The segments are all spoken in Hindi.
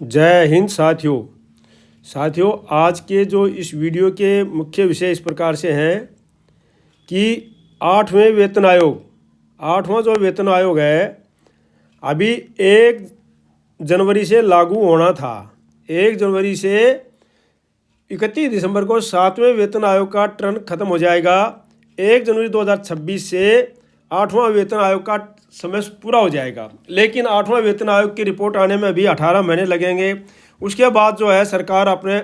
जय हिंद साथियों आज के जो इस वीडियो के मुख्य विषय इस प्रकार से हैं कि आठवां जो वेतन आयोग है अभी 1 जनवरी से लागू होना था। 1 जनवरी से 31 दिसंबर को 7वें वेतन आयोग का टर्न खत्म हो जाएगा। 1 जनवरी 2026 से 8वां वेतन आयोग का समय पूरा हो जाएगा। लेकिन 8वां वेतन आयोग की रिपोर्ट आने में अभी 18 महीने लगेंगे। उसके बाद जो है सरकार अपने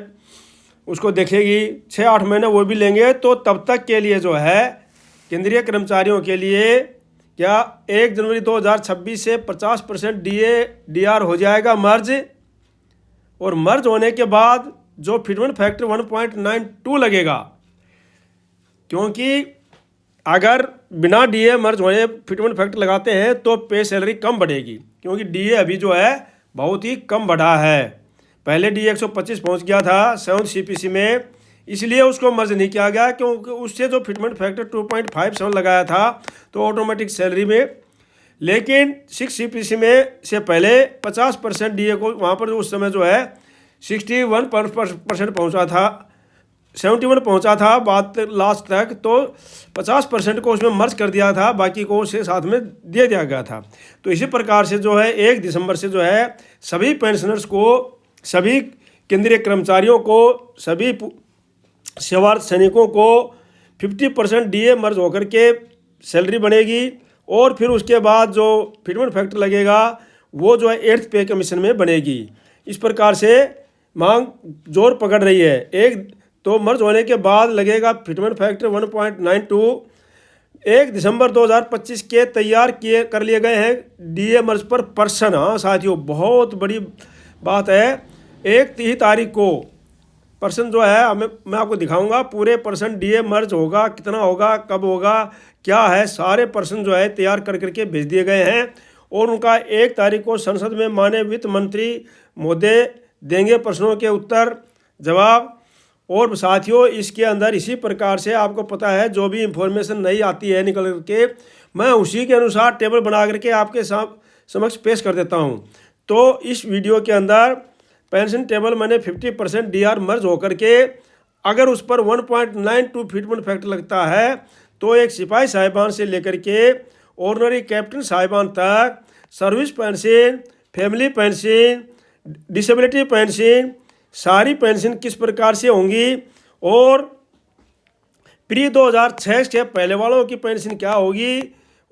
उसको देखेगी, 6-8 महीने वो भी लेंगे। तो तब तक के लिए जो है केंद्रीय कर्मचारियों के लिए क्या 1 जनवरी 2026 से 50% DAR हो जाएगा मर्ज। और मर्ज होने के बाद जो फिटमेंट फैक्टर 1.92 लगेगा, क्योंकि अगर बिना DA मर्ज होने फिटमेंट फैक्टर लगाते हैं तो पे सैलरी कम बढ़ेगी, क्योंकि DA अभी जो है बहुत ही कम बढ़ा है। पहले DA 125 पहुंच गया था 7th CPC में, इसलिए उसको मर्ज नहीं किया गया, क्योंकि उससे जो फिटमेंट फैक्टर 2.57 लगाया था तो ऑटोमेटिक सैलरी में। लेकिन 6th CPC में से पहले 50% DA को वहाँ पर उस समय जो है 61% पहुँचा था, 71 पहुंचा था बात लास्ट तक। तो 50% को उसमें मर्ज कर दिया था, बाकी को उसे साथ में दे दिया गया था। तो इसी प्रकार से जो है 1 दिसंबर से जो है सभी पेंशनर्स को, सभी केंद्रीय कर्मचारियों को, सभी सेवारत सैनिकों को 50% DA मर्ज होकर के सैलरी बनेगी। और फिर उसके बाद जो फिटमेंट फैक्टर लगेगा वो जो है 8th पे कमीशन में बनेगी। इस प्रकार से मांग जोर पकड़ रही है। तो मर्ज होने के बाद लगेगा फिटमेंट फैक्टर 1.92। 1 दिसंबर 2025 के तैयार कर लिए गए हैं DA मर्ज पर पर्सन। हाँ साथियों, बहुत बड़ी बात है। 1 तारीख को पर्सन जो है मैं आपको दिखाऊंगा, पूरे पर्सन DA मर्ज होगा, कितना होगा, कब होगा, क्या है, सारे पर्सन जो है तैयार कर करके भेज दिए गए हैं। और उनका 1 तारीख को संसद में माननीय वित्त मंत्री महोदय देंगे प्रश्नों के उत्तर जवाब। और साथियों इसके अंदर इसी प्रकार से आपको पता है जो भी इंफॉर्मेशन नहीं आती है निकल करके, मैं उसी के अनुसार टेबल बना करके आपके समक्ष पेश कर देता हूं। तो इस वीडियो के अंदर पेंशन टेबल मैंने 50% DAR मर्ज होकर के अगर उस पर 1.92 फिटमेंट फैक्टर लगता है तो एक सिपाही साहिबान से लेकर के ऑर्डिनरी कैप्टन साहिबान तक service pension, family pension, disability pension, सारी पेंशन किस प्रकार से होंगी, और प्री 2006 के पहले वालों की पेंशन क्या होगी,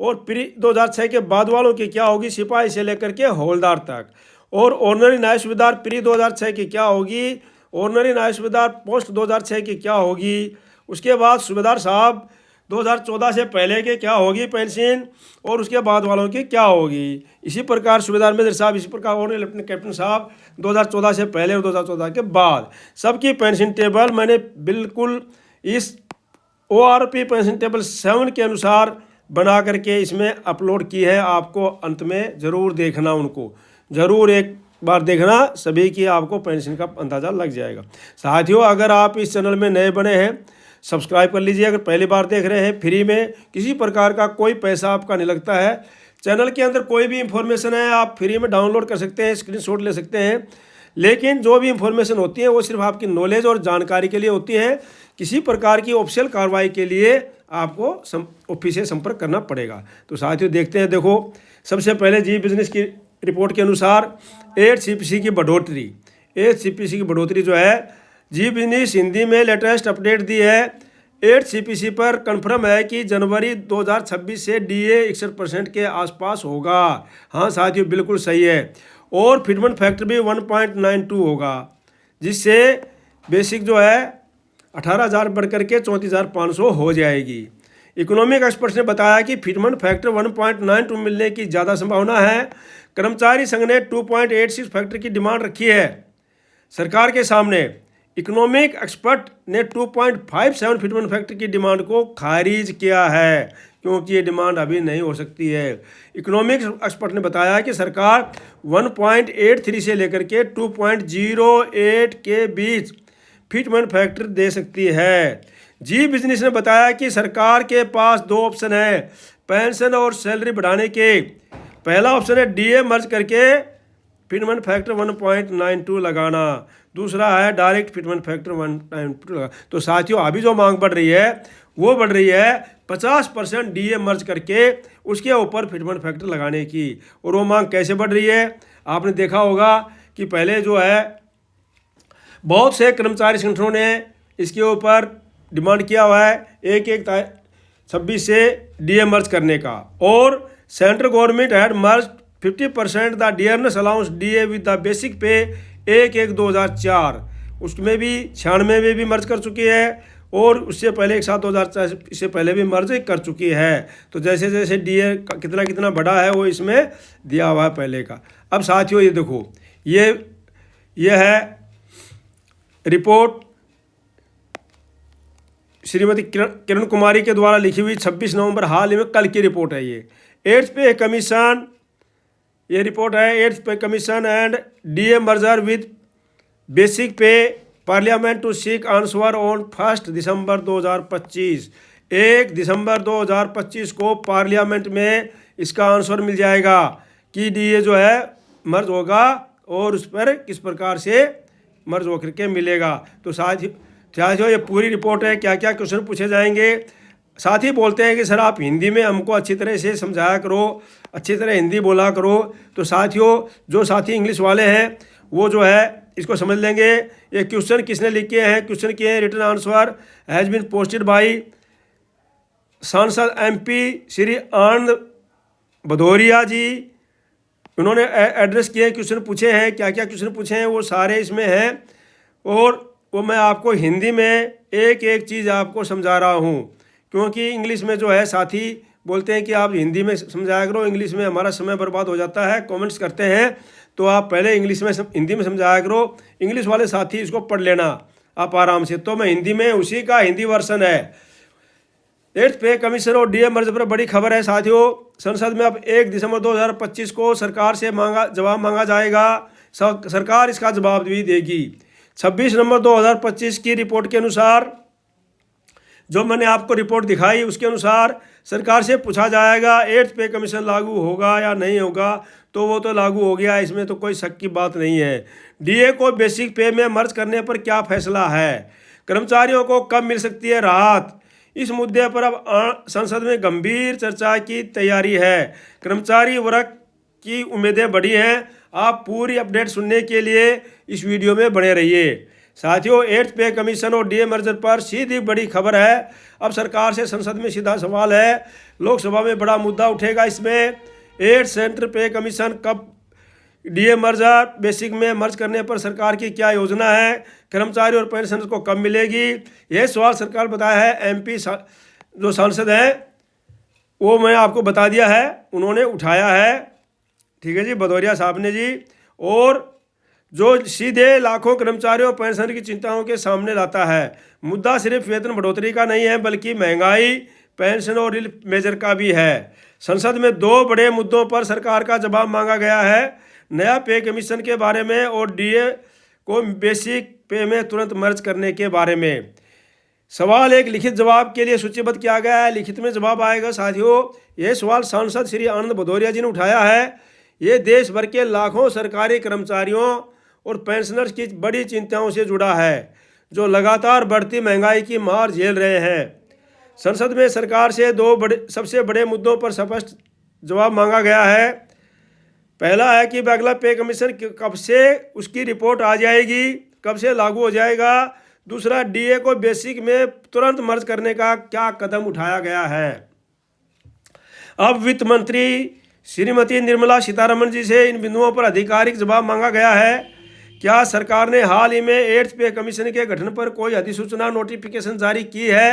और प्री 2006 के बाद वालों की क्या होगी, सिपाही से लेकर के हवलदार तक। और ऑर्डिनरी न्याय सुबेदार प्री 2006 की क्या होगी, ऑर्डिनरी न्याय सुबेदार पोस्ट 2006 की क्या होगी, उसके बाद सुबेदार साहब 2014 से पहले के क्या होगी पेंशन, और उसके बाद वालों की क्या होगी। इसी प्रकार सुबेदार मेजर साहब, इसी प्रकार ऑर्डिनरी लेफ्टिनेंट कैप्टन साहब 2014 से पहले और 2014 के बाद सबकी पेंशन टेबल मैंने बिल्कुल इस ORP पेंशन टेबल 7 के अनुसार बना करके इसमें अपलोड की है। आपको अंत में ज़रूर देखना, उनको ज़रूर एक बार देखना, सभी की आपको पेंशन का अंदाज़ा लग जाएगा। साथियों अगर आप इस चैनल में नए बने हैं सब्सक्राइब कर लीजिए। अगर पहली बार देख रहे हैं, फ्री में, किसी प्रकार का कोई पैसा आपका नहीं लगता है। चैनल के अंदर कोई भी इंफॉर्मेशन है आप फ्री में डाउनलोड कर सकते हैं, स्क्रीनशॉट ले सकते हैं। लेकिन जो भी इंफॉर्मेशन होती है वो सिर्फ आपकी नॉलेज और जानकारी के लिए होती है। किसी प्रकार की ऑफिशियल कार्रवाई के लिए आपको ऑफिस से संपर्क करना पड़ेगा। तो साथियों देखते हैं, देखो सबसे पहले जी बिजनेस की रिपोर्ट के अनुसार 8th CPC की बढ़ोतरी, 8th CPC की बढ़ोतरी जो है जी बिजनेस हिंदी में लेटेस्ट अपडेट दी है। 8th CPC पर कंफर्म है कि जनवरी 2026 से DA 61% के आसपास होगा। हाँ साथियों बिल्कुल सही है। और फिटमेंट फैक्टर भी 1.92 होगा, जिससे बेसिक जो है 18,000 बढ़ करके 34,500 हो जाएगी। इकोनॉमिक एक्सपर्ट्स ने बताया कि फिटमेंट फैक्टर 1.92 मिलने की ज़्यादा संभावना है। कर्मचारी संघ ने 2.86 फैक्टर की डिमांड रखी है सरकार के सामने। इकोनॉमिक एक्सपर्ट ने 2.57 फिटमेंट फैक्टर की डिमांड को खारिज किया है, क्योंकि ये डिमांड अभी नहीं हो सकती है। इकोनॉमिक एक्सपर्ट ने बताया कि सरकार 1.83 से लेकर के 2.08 के बीच फिटमेंट फैक्टर दे सकती है। जी बिजनेस ने बताया कि सरकार के पास 2 ऑप्शन है पेंशन और सैलरी बढ़ाने के। पहला ऑप्शन है DA मर्ज करके फिटमेंट फैक्टर 1.92 लगाना, दूसरा है डायरेक्ट फिटमेंट फैक्टर 1.92 लगा। तो साथियों अभी जो मांग बढ़ रही है वो बढ़ रही है 50% डीए मर्ज करके उसके ऊपर फिटमेंट फैक्टर लगाने की। और वो मांग कैसे बढ़ रही है, आपने देखा होगा कि पहले जो है बहुत से कर्मचारी संगठनों ने इसके ऊपर डिमांड किया हुआ है 1/1/26 से डीए मर्ज करने का। और central government had merge 50% the dearness allowance DA with the basic पे 1/1/2004, उसमें भी 96 में भी मर्ज कर चुकी है और उससे पहले एक साथ 2004 इससे पहले भी मर्ज कर चुकी है। तो जैसे जैसे डीए कितना कितना बड़ा है वो इसमें दिया हुआ है पहले का। अब साथियों ये देखो, ये है रिपोर्ट श्रीमती किरण कुमारी के द्वारा लिखी हुई 26 नवंबर हाल ही में कल की रिपोर्ट है। ये 8th पे कमीशन, ये रिपोर्ट है 8th pay commission and DA merger with basic pay parliament to seek answer on 1 दिसंबर 2025। 1 दिसंबर 2025 को पार्लियामेंट में इसका आंसर मिल जाएगा कि डीए जो है मर्ज होगा और उस पर किस प्रकार से मर्ज होकर के मिलेगा। तो साथियों ये पूरी रिपोर्ट है, क्या क्या क्वेश्चन पूछे जाएंगे। साथ ही बोलते हैं कि सर आप हिंदी में हमको अच्छी तरह से समझाया करो, अच्छी तरह हिंदी बोला करो। तो साथियों जो साथी इंग्लिश वाले हैं वो जो है इसको समझ लेंगे। ये क्वेश्चन किसने लिखे हैं, क्वेश्चन किए हैं return answer has been posted by सांसद एमपी श्री आनंद भदौरिया जी। उन्होंने एड्रेस किए, क्वेश्चन पूछे हैं, क्या क्या क्वेश्चन पूछे हैं वो सारे इसमें हैं। और वो मैं आपको हिंदी में एक एक चीज़ आपको समझा रहा हूँ, क्योंकि इंग्लिश में जो है साथी बोलते हैं कि आप हिंदी में समझाया करो, इंग्लिश में हमारा समय बर्बाद हो जाता है, कमेंट्स करते हैं। तो आप पहले इंग्लिश में हिंदी में समझाया करो, इंग्लिश वाले साथी इसको पढ़ लेना आप आराम से। तो मैं हिंदी में उसी का हिंदी वर्सन है। 8th पे कमीशन और डीए मर्ज पर बड़ी खबर है साथियों। संसद में अब 1 दिसंबर 2025 को सरकार से जवाब मांगा जाएगा। सरकार इसका जवाब भी देगी। 26 नवंबर 2025 की रिपोर्ट के अनुसार, जो मैंने आपको रिपोर्ट दिखाई उसके अनुसार सरकार से पूछा जाएगा 8th पे कमीशन लागू होगा या नहीं होगा। तो वो तो लागू हो गया, इसमें तो कोई शक की बात नहीं है। डीए को बेसिक पे में मर्ज करने पर क्या फैसला है, कर्मचारियों को कब मिल सकती है राहत, इस मुद्दे पर अब संसद में गंभीर चर्चा की तैयारी है। कर्मचारी वर्ग की उम्मीदें बढ़ी हैं। आप पूरी अपडेट सुनने के लिए इस वीडियो में बने रहिए। साथियों 8th पे कमीशन और डीए मर्जर पर सीधी बड़ी खबर है। अब सरकार से संसद में सीधा सवाल है, लोकसभा में बड़ा मुद्दा उठेगा इसमें। 8 सेंटर पे कमीशन कब, डीए मर्जर बेसिक में मर्ज करने पर सरकार की क्या योजना है, कर्मचारी और पेंशनर्स को कब मिलेगी, यह सवाल सरकार बताया है। एमपी जो सांसद हैं वो मैं आपको बता दिया है, उन्होंने उठाया है, ठीक है जी, भदौरिया साहब ने जी। और जो सीधे लाखों कर्मचारियों पेंशन की चिंताओं के सामने लाता है। मुद्दा सिर्फ वेतन बढ़ोतरी का नहीं है बल्कि महंगाई, पेंशन और रिलीफ मेजर का भी है। संसद में 2 बड़े मुद्दों पर सरकार का जवाब मांगा गया है, नया पे कमीशन के बारे में और डीए को बेसिक पे में तुरंत मर्ज करने के बारे में। सवाल एक लिखित जवाब के लिए सूचीबद्ध किया गया है, लिखित में जवाब आएगा साथियों। यह सवाल सांसद श्री आनंद भदौरिया जी ने उठाया है। ये देश भर के लाखों सरकारी कर्मचारियों और पेंशनर्स की बड़ी चिंताओं से जुड़ा है, जो लगातार बढ़ती महंगाई की मार झेल रहे हैं। संसद में सरकार से 2 सबसे बड़े मुद्दों पर स्पष्ट जवाब मांगा गया है। पहला है कि अगला पे कमीशन कब से उसकी रिपोर्ट आ जाएगी, कब से लागू हो जाएगा। दूसरा, डीए को बेसिक में तुरंत मर्ज करने का क्या कदम उठाया गया है। अब वित्त मंत्री श्रीमती निर्मला सीतारमण जी से इन बिंदुओं पर आधिकारिक जवाब मांगा गया है। क्या सरकार ने हाल ही में 8th पे कमीशन के गठन पर कोई अधिसूचना नोटिफिकेशन जारी की है?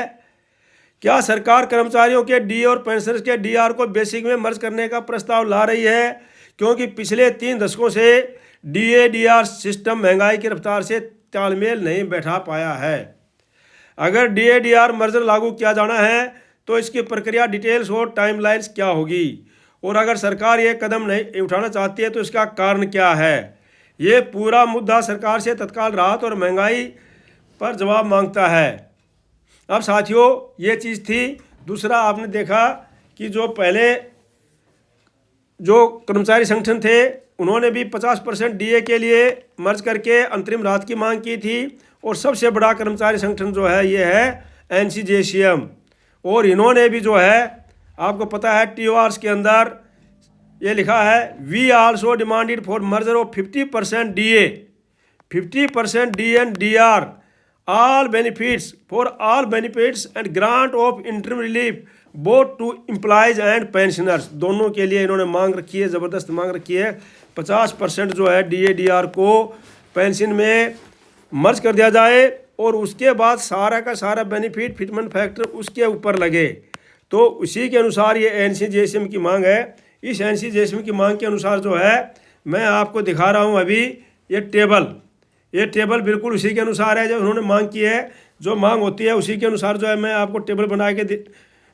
क्या सरकार कर्मचारियों के डी और पेंशनर्स के डीआर को बेसिक में मर्ज करने का प्रस्ताव ला रही है? क्योंकि पिछले 3 दशकों से डीए डीआर सिस्टम महंगाई की रफ्तार से तालमेल नहीं बैठा पाया है। अगर डीए डीआर मर्जर लागू किया जाना है तो इसकी प्रक्रिया, डिटेल्स और टाइमलाइंस क्या होगी, और अगर सरकार ये कदम नहीं उठाना चाहती है तो इसका कारण क्या है। ये पूरा मुद्दा सरकार से तत्काल राहत और महंगाई पर जवाब मांगता है। अब साथियों ये चीज़ थी। दूसरा, आपने देखा कि जो पहले जो कर्मचारी संगठन थे उन्होंने भी 50% डीए के लिए मर्ज करके अंतरिम राहत की मांग की थी। और सबसे बड़ा कर्मचारी संगठन जो है ये है एनसीजेसीएम। और इन्होंने भी जो है आपको पता है टीओआरस के अंदर ये लिखा है, we also demanded for merger of 50% DA, 50% D and D R, all benefits for all benefits and grant of interim relief both to employees and pensioners। दोनों के लिए इन्होंने मांग रखी है, ज़बरदस्त मांग रखी है। 50% जो है डीए डीआर को पेंशन में मर्ज कर दिया जाए और उसके बाद सारा का सारा बेनिफिट फिटमेंट फैक्टर उसके ऊपर लगे। तो उसी के अनुसार ये एनसीजेसीएम की मांग है। इस एनसीजेसीएम की मांग के अनुसार जो है मैं आपको दिखा रहा हूँ अभी ये टेबल बिल्कुल उसी के अनुसार है जो उन्होंने मांग की है। जो मांग होती है उसी के अनुसार जो है मैं आपको टेबल बना के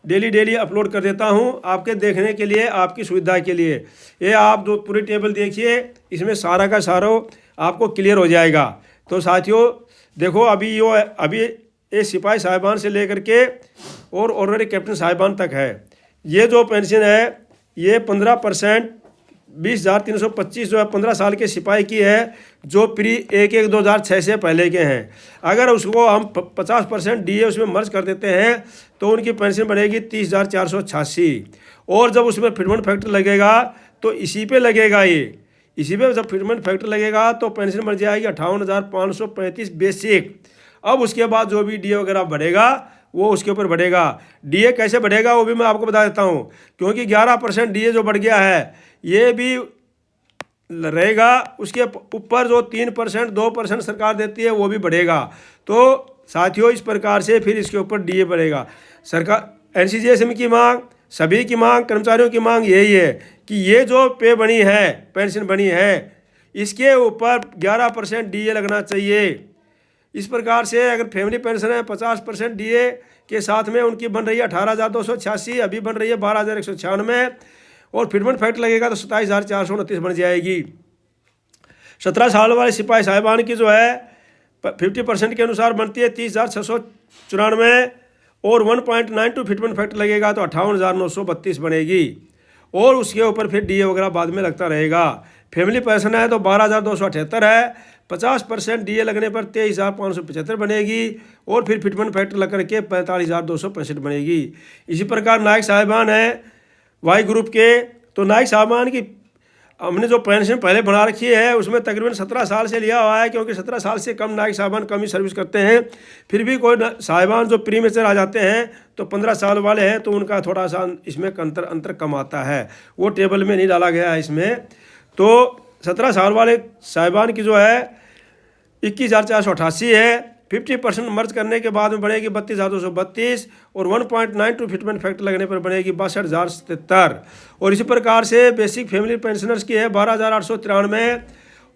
डेली अपलोड कर देता हूं आपके देखने के लिए, आपकी सुविधा के लिए। ये आप जो पूरी टेबल देखिए, इसमें सारा का सारा आपको क्लियर हो जाएगा। तो साथियों देखो, अभी ये सिपाही साहिबान से लेकर के और ऑनरेरी कैप्टन साहिबान तक है। ये जो पेंशन है ये 15% 20,325 जो है 15 साल के सिपाही की है, जो प्री 1/1/2006 से पहले के हैं। अगर उसको हम 50% डीए उसमें मर्ज कर देते हैं तो उनकी पेंशन बढ़ेगी 30,486। और जब उसमें फिटमेंट फैक्टर लगेगा तो इसी पे लगेगा, इसी पे जब फिटमेंट फैक्टर लगेगा तो पेंशन बढ़ जाएगी 58,535 बेसिक। अब उसके बाद जो भी डीए वगैरह बढ़ेगा वो उसके ऊपर बढ़ेगा। डीए कैसे बढ़ेगा वो भी मैं आपको बता देता हूँ, क्योंकि 11% डीए जो बढ़ गया है ये भी रहेगा। उसके ऊपर जो 3% 2% सरकार देती है वो भी बढ़ेगा। तो साथियों इस प्रकार से फिर इसके ऊपर डीए बढ़ेगा। सरकार एनसीजेसीएम की मांग, सभी की मांग, कर्मचारियों की मांग यही है कि ये जो पे बनी है, पेंशन बनी है, इसके ऊपर 11% डीए लगना चाहिए। इस प्रकार से अगर फैमिली पेंशन है 50% डीए के साथ में उनकी बन रही है 18,286, अभी बन रही है 12,196 और फिटमेंट फैक्टर लगेगा तो 27,429 बन जाएगी। 17 साल वाले सिपाही साहिबान की जो है 50% के अनुसार बनती है 30,694 और 1.92 फिटमेंट फैक्टर लगेगा तो 58,932 बनेगी। और उसके ऊपर फिर डीए वगैरह बाद में लगता रहेगा। फैमिली पेंशन है तो 12,278 है, 50% डीए लगने पर 23,575 बनेगी और फिर फिटमेंट फैक्टर लग करके 45,265 बनेगी। इसी प्रकार नायक साहिबान है वाई ग्रुप के, तो नायक साहिबान की हमने जो पेंशन पहले बना रखी है उसमें तकरीबन 17 साल से लिया हुआ है, क्योंकि 17 साल से कम नायक साहिबान कम ही सर्विस करते हैं। फिर भी कोई साहिबान जो प्रीमेचर आ जाते हैं तो 15 साल वाले हैं तो उनका थोड़ा सा इसमें अंतर कम आता है, वो टेबल में नहीं डाला गया है इसमें। तो 17 साल वाले साहिबान की जो है 21,488 है, 50% मर्ज करने के बाद में बढ़ेगी 32,232 और 1.92 फिटमेंट फैक्टर लगने पर बनेगी 62,077। और इसी प्रकार से बेसिक फैमिली पेंशनर्स की है 12,893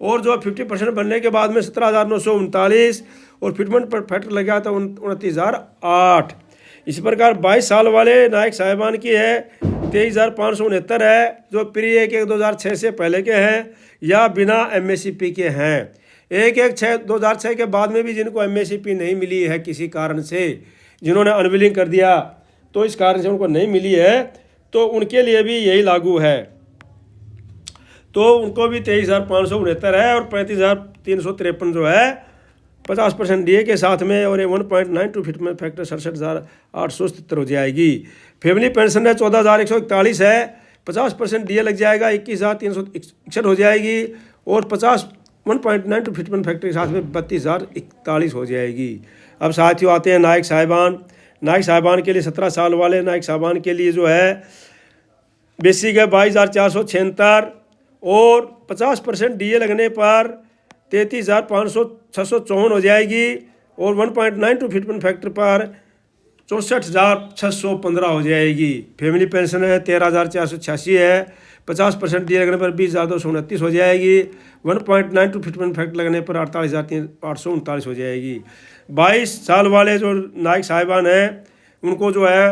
और जो 50% बनने के बाद में 17,939 और फिटमेंट पर फैक्टर लग गया तो 29,008। इसी प्रकार 22 साल वाले नायक साहिबान की है 23,569 है, जो प्री 1/1/2006 से पहले के हैं या बिना एमएससीपी के हैं। 1/1/2006 के बाद में भी जिनको एमएससीपी नहीं मिली है किसी कारण से, जिन्होंने अनविलिंग कर दिया तो इस कारण से उनको नहीं मिली है, तो उनके लिए भी यही लागू है। तो उनको भी 23,569 है और 35,353 जो है 50% डीए के साथ में और 1.92 फिटमेंट फैक्टर 67,877 हो जाएगी। फैमिली पेंशन है 14,141 है, 50% डीए लग जाएगा 21,361 हो जाएगी और 1.92 फिटमेंट फैक्टर के साथ में 32,041 हो जाएगी। अब साथियों आते हैं नायक साहिबान। नायक साहिबान के लिए 17 साल वाले नायक साहिबान के लिए जो है बेसिक है 22,476 और 50% डीए लगने पर 33,654 हो जाएगी और 1.92 फिटमेंट फैक्टर पर 64,615 हो जाएगी। फैमिली पेंशन है 13,486 है, 50% डीए लगने पर 20,229 हो जाएगी, 1.92 फिटमेंट फैक्टर लगने पर 48,839 हो जाएगी। 22 साल वाले जो नायक साहिबान हैं उनको जो है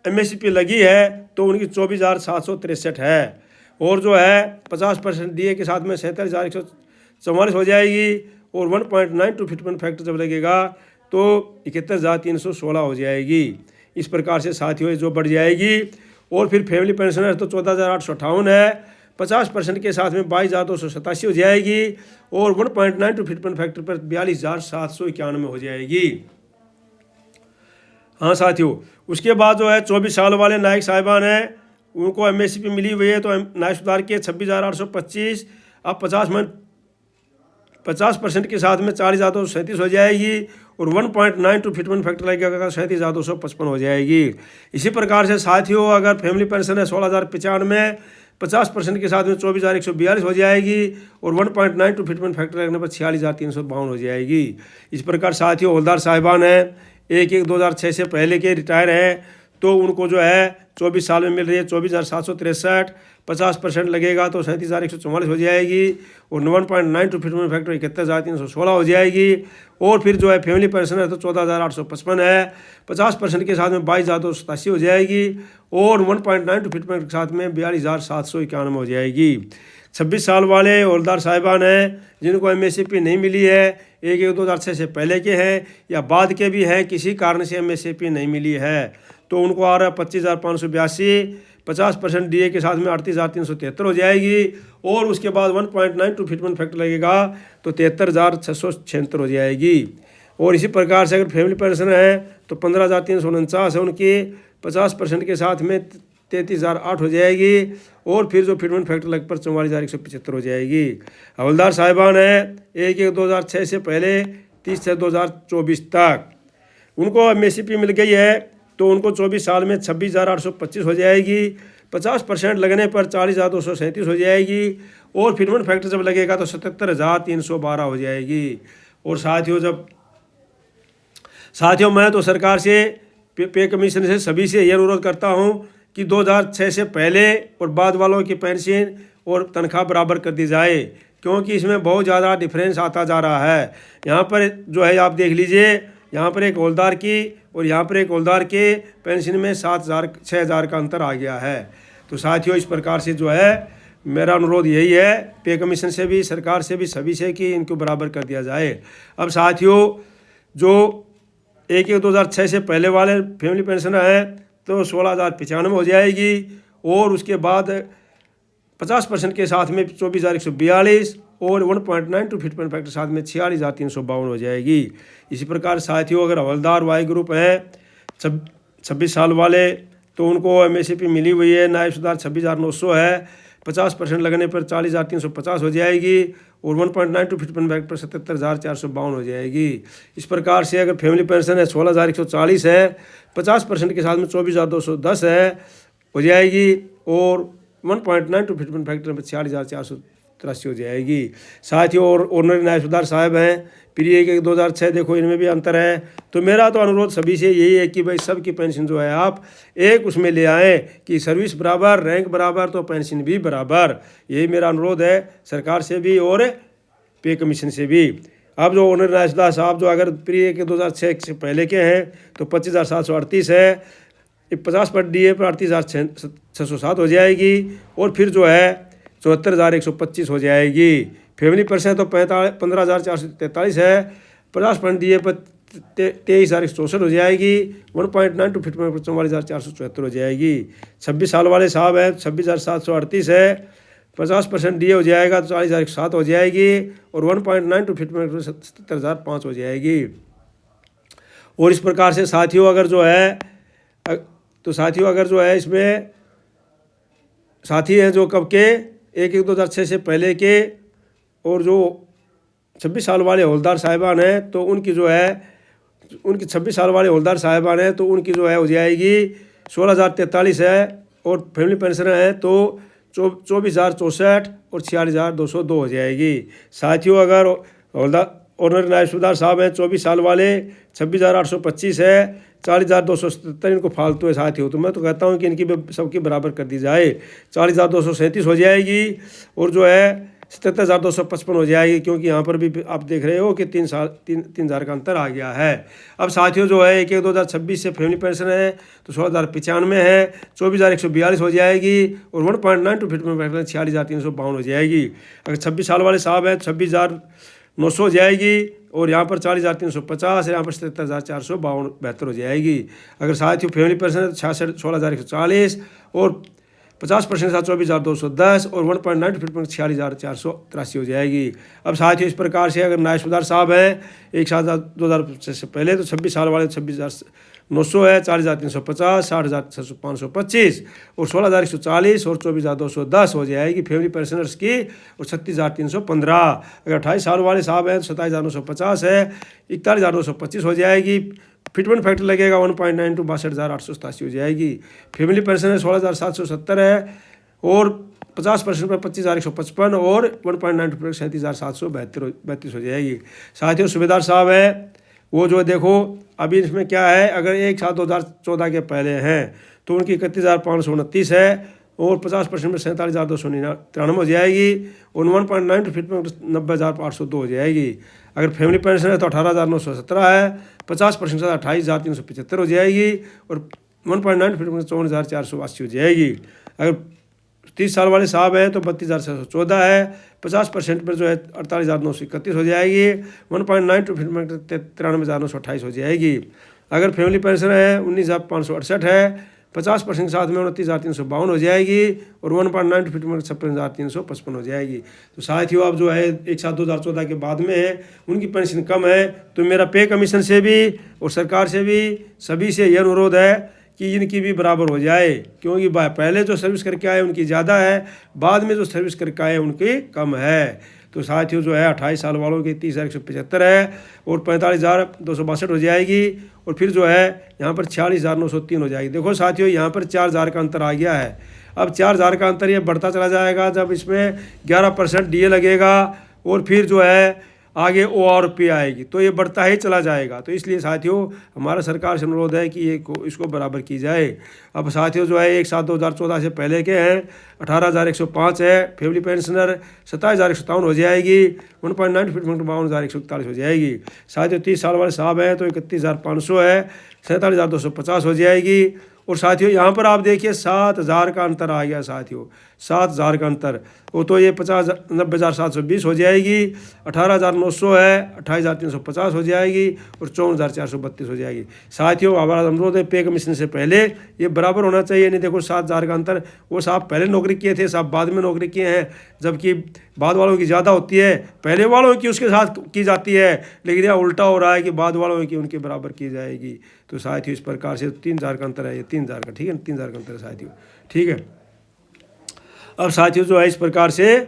एमएससीपी लगी है तो उनकी 24,763 है और जो है 50% डीए के साथ में 47,144 हो जाएगी और 1.92 फिटमेंट फैक्टर जब लगेगा तो 71,316 हो जाएगी। इस प्रकार से साथियों जो बढ़ जाएगी। और फिर फैमिली पेंशन है तो 14,858 है, 50% के साथ में 22,287 हो जाएगी और 1.92 फिटमेंट फैक्टर पर 42,791 हो जाएगी। हाँ साथियों, उसके बाद जो है 24 साल वाले नायक साहिबान हैं, उनको MSP मिली हुई है, तो नायक सुधार के 26,825 अब 50% के साथ में 40,237 हो जाएगी और 1.92 फिटमेंट फैक्टर लगेगा 37,255 हो जाएगी। इसी प्रकार से साथियों, अगर फैमिली पेंशन है 16,095, 50% के साथ में 24,142 हो जाएगी और 1.92 फिटमेंट फैक्टर लगने पर 46,352 हो जाएगी। इस प्रकार साथियों, हवलदार साहिबान हैं 1/1/2006 से पहले के रिटायर हैं, तो उनको जो है 24 साल में मिल रही है 24,763, 50% लगेगा तो 37,144 हो जाएगी और 1.92 फिटमेंट फैक्टर 71,316 हो जाएगी। और फिर जो है फैमिली पेंशन है तो 14,855 है, 50% के साथ में 22,287 हो जाएगी और 1.92 फिटमेंट के साथ में 42,791 हो जाएगी। 26 साल वाले हवलदार साहिबान हैं जिनको MSP नहीं मिली है, 1/1/2006 से पहले के हैं या बाद के भी हैं, किसी कारण से MSP नहीं मिली है, तो उनको आ रहा है 25,582, 50% DA के साथ में 38,373 हो जाएगी और उसके बाद 1.92 फिटमेंट फैक्टर लगेगा तो 73,676 हो जाएगी। और इसी प्रकार से अगर फैमिली पेंशन है तो 15,349 है उनकी, 50% के साथ में 33,008 हो जाएगी और फिर जो फिटमेंट फैक्टर लग पर 44,175 हो जाएगी। हवलदार साहिबान है 1/1/2006 से पहले 30/6/2024 तक, उनको MSP मिल गई है तो उनको 24 साल में 26,825 हो जाएगी, 50% लगने पर 40,237 हो जाएगी और फिटमेंट फैक्टर जब लगेगा तो 77,312 हो जाएगी। और साथियों मैं तो सरकार से, पे कमीशन से, सभी से यह अनुरोध करता हूं कि 2006 से पहले और बाद वालों की पेंशन और तनख्वाह बराबर कर दी जाए, क्योंकि इसमें बहुत ज़्यादा डिफरेंस आता जा रहा है। यहाँ पर जो है आप देख लीजिए, यहाँ पर एक हवलदार की और यहाँ पर एक हवलदार के पेंशन में 6,000 का अंतर आ गया है। तो साथियों, इस प्रकार से जो है मेरा अनुरोध यही है पे कमीशन से भी, सरकार से भी, सभी से, कि इनको बराबर कर दिया जाए। अब साथियों, जो 1/1/2006 से पहले वाले फैमिली पेंशन है तो 16,095 हो जाएगी और उसके बाद 50% के साथ में 24,142 और 1.92 फिटमेंट फैक्टर साथ में 46,352 हो जाएगी। इसी प्रकार साथियों, अगर हवलदार वाई ग्रुप हैं 26 साल वाले तो उनको MSP मिली हुई है, नायब सुधार 26,900 है, 50% लगने पर 40,350 हो जाएगी और 1.92 फिटमेंट फैक्टर पर 77,452 हो जाएगी। इस प्रकार से अगर फैमिली पेंशन है 16,140 है, 50% के साथ में 24,210 है हो जाएगी और 1.92 फिटमेंट फैक्टर में 46,483 हो जाएगी। साथियों, और ऑनरी नायब सुधार साहब हैं प्रिय 1/1/2006, देखो इनमें भी अंतर है। तो मेरा तो अनुरोध सभी से यही है कि भाई सबकी पेंशन जो है आप एक उसमें ले आएँ कि सर्विस बराबर, रैंक बराबर तो पेंशन भी बराबर। यही मेरा अनुरोध है सरकार से भी और पे कमीशन से भी। अब जो ऑनरी नायब सुधार साहब जो अगर प्रिय 1/1/2006 से पहले के हैं तो 25,738 है, 50% DA पर 38,607 हो जाएगी और फिर जो है 74,125 हो जाएगी। फैमिली पेंशन तो 15,443 है, 50% DA पर 23,164 हो जाएगी, 1.92 फिटमेंट पर 44,474 हो जाएगी। 26 साल वाले साहब हैं 26,738 है, 50% DA हो जाएगा तो 40,107 हो जाएगी और 1.92 फिटमेंट पर 77,005 हो जाएगी। और इस प्रकार से साथियों अगर जो है इसमें साथी हैं जो कब के 1/1/2006 से पहले के और जो 26 साल वाले हवलदार साहिबान हैं तो उनकी जो है 26 साल वाले हवलदार साहिबान हैं तो उनकी जो है हो जाएगी 16,043 है और फैमिली पेंशन है तो 24,064 और 46,202 हो जाएगी। साथियों, अगर हवलदार ऑनरी नायब सुधार साहब हैं 24 साल वाले 26,825 है, 40,277 इनको फालतू है साथियों, तो मैं तो कहता हूँ कि इनकी भी सबकी बराबर कर दी जाए, 40,237 हो जाएगी और जो है 77,255 हो जाएगी, क्योंकि यहाँ पर भी आप देख रहे हो कि 3,000 का अंतर आ गया है। अब साथियों जो है 1/1/2026 से फैमिली पेंशन है तो 16,095 है, 24,142 हो जाएगी और 1.92 फिटमेंट फैक्टर 46,352 हो जाएगी। अगर 26 साल वाले साहब हैं 26,900 हो जाएगी और यहाँ पर 40,350, यहाँ पर 77,472 हो जाएगी। अगर साथियों फैमिली पेंशन है तो 16,140 और 50% के साथ 24,210 और 1.9 46,483 हो जाएगी। अब साथ ही इस प्रकार से अगर नायब साहब हैं 1/7/2000 से पहले तो 26 साल वाले 26,900 है, 40,350, 60,525 और 16,140 और 24,210 हो जाएगी फैमिली पेंशनर्स की और 36,315। अगर 28 साल वाले साहब हैं तो 27,950 है, 41,925 हो जाएगी। फिटमेंट फैक्टर लगेगा 1.9 to 62,887 हो जाएगी। फैमिली पेंशन है 16,770 है और 50% पर 25,155 और 1.9 to 37,732 हो जाएगी। साथ ही सुबेदार साहब है वो जो देखो अभी इसमें क्या है, अगर 1/7/2014 के पहले हैं तो उनकी 31,529 है और 50% में 47,293 हो जाएगी और 1.9 फिटमेंट 90,802 हो जाएगी। अगर फैमिली पेंशन है तो 18,917 है, 50% से 28,375 हो जाएगी और 1.9 फिटमेंट 54,480 हो जाएगी। अगर 30 साल वाले साहब हैं तो 32,614 है, 50% पर जो है 48,931 हो जाएगी, 1.9 फिटमेंट 93,928 हो जाएगी। अगर फैमिली पेंशन है 19,568 है, 50% के साथ में 29,352 हो जाएगी और 1.9 फिटमेंट 56,355 हो जाएगी। तो साथियों अब जो है 1/7/2014 के बाद में है उनकी पेंशन कम है, तो मेरा पे कमीशन से भी और सरकार से भी सभी से यह अनुरोध है कि इनकी भी बराबर हो जाए, क्योंकि पहले जो सर्विस करके आए उनकी ज़्यादा है, बाद में जो सर्विस करके आए उनकी कम है। तो साथियों जो है 28 साल वालों की 30,175 है और 45,262 हो जाएगी और फिर जो है यहाँ पर 46,903 हो जाएगी। देखो साथियों यहाँ पर 4,000 का अंतर आ गया है। अब 4,000 का अंतर ये बढ़ता चला जाएगा जब इसमें 11% DA लगेगा और फिर जो है आगे ORP आएगी तो ये बढ़ता ही चला जाएगा। तो इसलिए साथियों हमारा सरकार से अनुरोध है कि इसको बराबर की जाए। अब साथियों जो है 1/7/2014 से पहले के हैं 18,105 है, फैमिली पेंशनर 27,157 हो जाएगी, 1.9 फिटमेंट 52,141 हो जाएगी। साथियों 30 साल वाले साहब हैं तो 31,500 है, 47,250 हो जाएगी। और साथियों यहाँ पर आप देखिए 7,000 का अंतर आ गया साथियों, 7,000 का अंतर, वो तो ये 90,720 हो जाएगी, 18,900 है, 28,350 हो जाएगी और 54,432 हो जाएगी। साथियों हमारा अनुरोध है पे कमीशन से पहले ये बराबर होना चाहिए। नहीं देखो 7,000 का अंतर, वो साहब पहले नौकरी किए थे, साहब बाद में नौकरी किए हैं, जबकि बाद वालों की ज़्यादा होती है, पहले वालों की उसके साथ की जाती है, लेकिन यह उल्टा हो रहा है कि बाद वालों की उनके बराबर की जाएगी। तो साथियों इस प्रकार से 3,000 का अंतर है, ये 3,000 का, ठीक है, 3,000 का अंतर है साथियों, ठीक है। अब साथियों जो है इस प्रकार से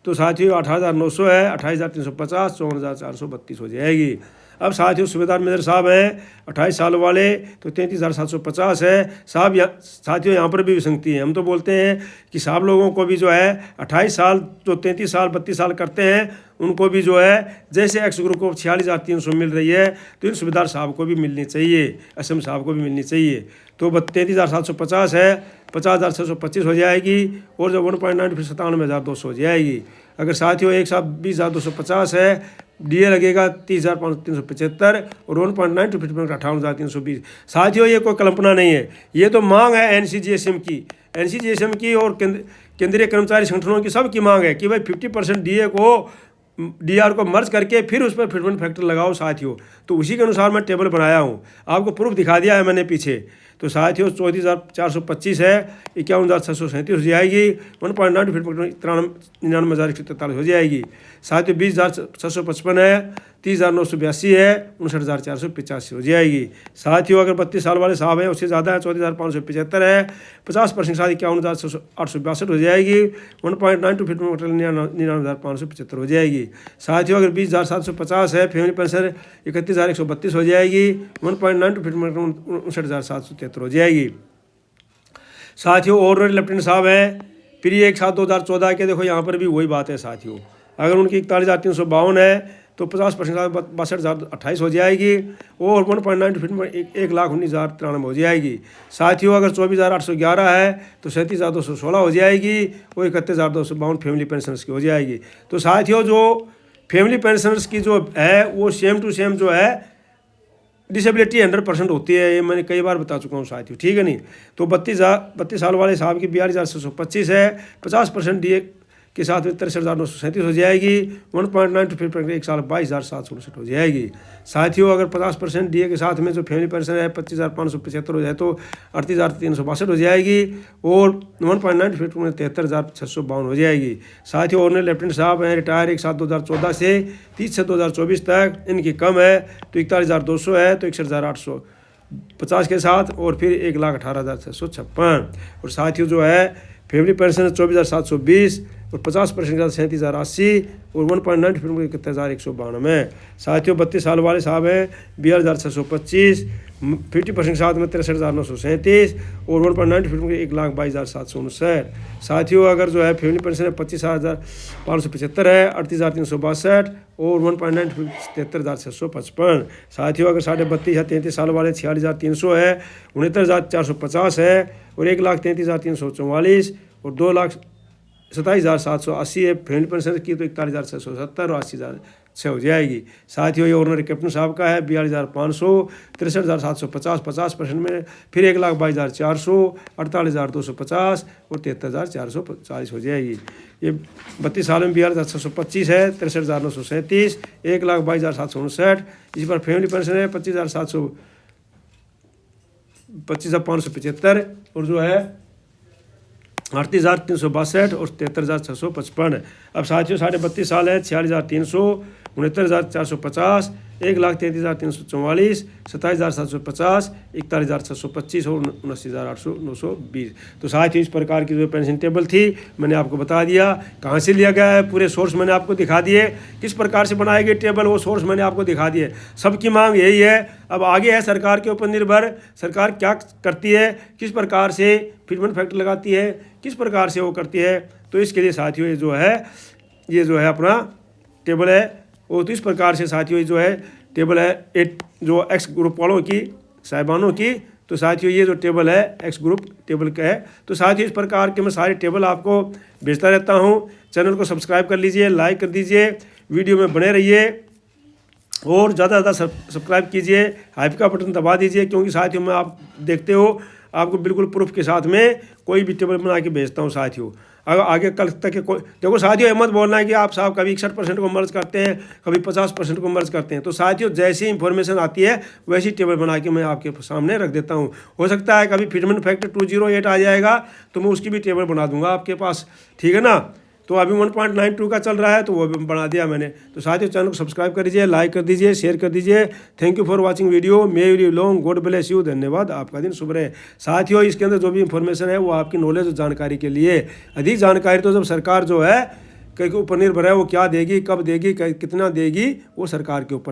तो साथियों 18,900 है, 28,350, 54,432 हो जाएगी। अब साथियों सुबेदार मेजर साहब हैं 28 साल वाले तो 33,750 है। साथियों यहाँ पर भी विसंगति है। हम तो बोलते हैं कि साहब लोगों को भी जो है 28 साल जो 33 साल 32 साल करते हैं उनको भी जो है जैसे एक्स ग्रुप को 46,300 मिल रही है तो इन सुबेदार साहब को भी मिलनी चाहिए, असम साहब को भी मिलनी चाहिए। तो 33,750 है, 50,625 हो जाएगी और जब 1.9 फिर 97,200 हो जाएगी। अगर साथियों 1,20,250 है, DA लगेगा 30,375 और 1.9 फिर 58,320। साथियों ये कोई कल्पना नहीं है, ये तो मांग है NCGSM की और केंद्रीय कर्मचारी संगठनों की सब की मांग है कि भाई 50% DA को DR को मर्ज करके फिर उस पर फिटमेंट फैक्टर लगाओ साथियों। तो उसी के अनुसार मैं टेबल बनाया हूँ, आपको प्रूफ दिखा दिया है मैंने पीछे। तो साथियों 34,425 है, 51,637 हो जाएगी, 1.9 फिटमेंट 99,143 हो जाएगी। साथियों 20,655 है, 30,982 है, 59,485 हो जाएगी। साथियों अगर 32 साल वाले साहब हैं उससे ज़्यादा है, 34,575 है, 50% साथ 51,862 हो जाएगी, 1.9 फिटमेंट 99,575 हो जाएगी। साथियों अगर 20,750 है, फैमिली पेंशन 31,132 हो जाएगी, 1.9 फिटमेंट 59,773 हो जाएगी। साथियों और लेफ्टिनेंट साहब हैं फिर 1/7/2014 के, देखो यहाँ पर भी वही बात है साथियों। अगर उनकी 41,352 है तो 50% 62,028 हो जाएगी और 1.9 फिटमेंट 1,19,093 हो जाएगी। साथियों अगर 24,811 है तो 37,216 हो जाएगी और 31,252 फैमिली पेंशनर्स की हो जाएगी। तो साथियों जो फैमिली पेंशनर्स की जो है वो सेम टू सेम जो है डिसेबिलिटी 100% होती है, ये मैंने कई बार बता चुका हूँ साथियों, ठीक है नहीं। तो 32 साल वाले साहब की 42,625 है, 50% DA के साथ में 63,937 हो जाएगी। 1.9 फिर पर एक साल 22,759 हो जाएगी। साथियों अगर 50% डीए के साथ में जो फैमिली पेंशन है 25,575 हो जाए तो 38,362 हो जाएगी और 1.9 फिर 73,652 हो जाएगी। साथियों ऑनरेबल लेफ्टिनेंट साहब हैं रिटायर 1/7/2014 से 30/6/2024 तक, इनकी कम है तो 41,200 है तो 61,850 के साथ और फिर 1,18,656। और साथियों जो है फैमिली पेंशन 24,720 और 50% के साथ 37,080 और 1.9 फिर 71,192। साथियों 32 साल वाले साहब हैं 42,625, 50% के साथ में 63,937 और 1.9 फिर 1,22,759। साथियों अगर जो है फैमिली पेंशन है 25,575 है 38,362 और 1.9 फिर 73,655। साथियों अगर 32.5 या 33 साल वाले 46,300 है 69,450 है और 1,33,344 और 2,27,780 है फैमिली पेंशन की तो 41,670 और 80,600 हो जाएगी। साथियों ये ऑनरी कैप्टन साहब का है 42,500, 63,750 50% में फिर 1,22,400, 48,250 और 73,440 हो जाएगी। ये 32 साल में 42,625 है 63,937, 1,22,759। इस पर फैमिली पेंशन है 25,575 और जो है 38,362 और 73,655। अब साथियों 32.5 साल है 46,300, 69,450, 1,33,344, 27,750, 41,625 और 79,920। तो साथियों इस प्रकार की जो पेंशन टेबल थी मैंने आपको बता दिया कहाँ से लिया गया है, पूरे सोर्स मैंने आपको दिखा दिए, किस प्रकार से बनाए गए टेबल वो सोर्स मैंने आपको दिखा दिए। सबकी मांग यही है, अब आगे है सरकार के ऊपर निर्भर, सरकार क्या करती है, किस प्रकार से फिटमेंट फैक्टर लगाती है, किस प्रकार से वो करती है। तो इसके लिए साथियों ये जो है अपना टेबल है वो तो इस प्रकार से साथियों जो है टेबल है जो एक्स ग्रुप वालों की साहिबानों की। तो साथियों ये जो टेबल है एक्स ग्रुप टेबल का है। तो साथियों इस प्रकार के मैं सारे टेबल आपको भेजता रहता हूँ। चैनल को सब्सक्राइब कर लीजिए, लाइक कर दीजिए, वीडियो में बने रहिए और ज़्यादा से ज़्यादा सब्सक्राइब कीजिए, हाइप का बटन दबा दीजिए क्योंकि साथियों में आप देखते हो आपको बिल्कुल प्रूफ के साथ में कोई भी टेबल बना के भेजता हूँ। साथियों अगर आगे कल तक के कोई देखो साथियों मत बोलना है कि आप साहब कभी 61% को मर्ज करते हैं कभी 50% को मर्ज करते हैं। तो साथियों जैसी इंफॉर्मेशन आती है वैसी टेबल बना के मैं आपके सामने रख देता हूँ। हो सकता है कभी फिटमेंट फैक्टर 208 आ जाएगा तो मैं उसकी भी टेबल बना दूंगा आपके पास, ठीक है ना। तो अभी 1.92 का चल रहा है तो वो भी बना दिया मैंने। तो साथियों चैनल को सब्सक्राइब कर दीजिए, लाइक कर दीजिए, शेयर कर दीजिए। Thank you for watching video, may you long, God bless you. धन्यवाद, आपका दिन शुभ रहे। साथियों इसके अंदर जो भी इंफॉर्मेशन है वो आपकी नॉलेज और जानकारी के लिए। अधिक जानकारी तो जब सरकार जो है कहीं के ऊपर निर्भर है, वो क्या देगी, कब देगी, कितना देगी, वो सरकार के ऊपर है।